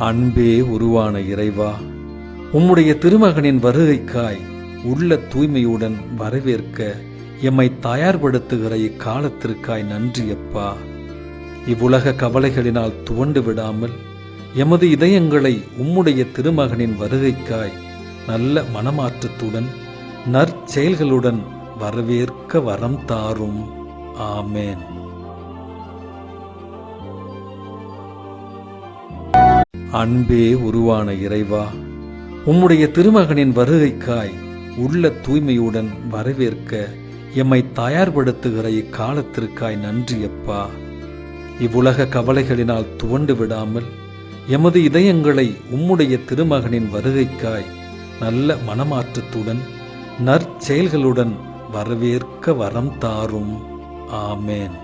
அன்பே உருவான இறைவா, உம்முடைய திருமகனின் வருகைக்காய் உள்ள தூய்மையுடன் வரவேற்க எம்மை தயார்படுத்துகிற இக்காலத்திற்காய் நன்றியப்பா. இவ்வுலக கவலைகளினால் துவண்டு விடாமல் எமது இதயங்களை உம்முடைய திருமகனின் வருகைக்காய் நல்ல மனமாற்றத்துடன் நற்செயல்களுடன் வரவேற்க வரம் தாரும். ஆமேன். அன்பே உருவான இறைவா, உம்முடைய திருமகனின் வருகைக்காய் உள்ள தூய்மையுடன் வரவேற்க எம்மை தயார்படுத்துகிற இக்காலத்திற்காய் நன்றியப்பா. இவ்வுலக கவலைகளினால் துவண்டு விடாமல் எமது இதயங்களை உம்முடைய திருமகனின் வருகைக்காய் நல்ல மனமாற்றத்துடன் நற்செயல்களுடன் வரவேற்க வரம் தாரும். ஆமேன்.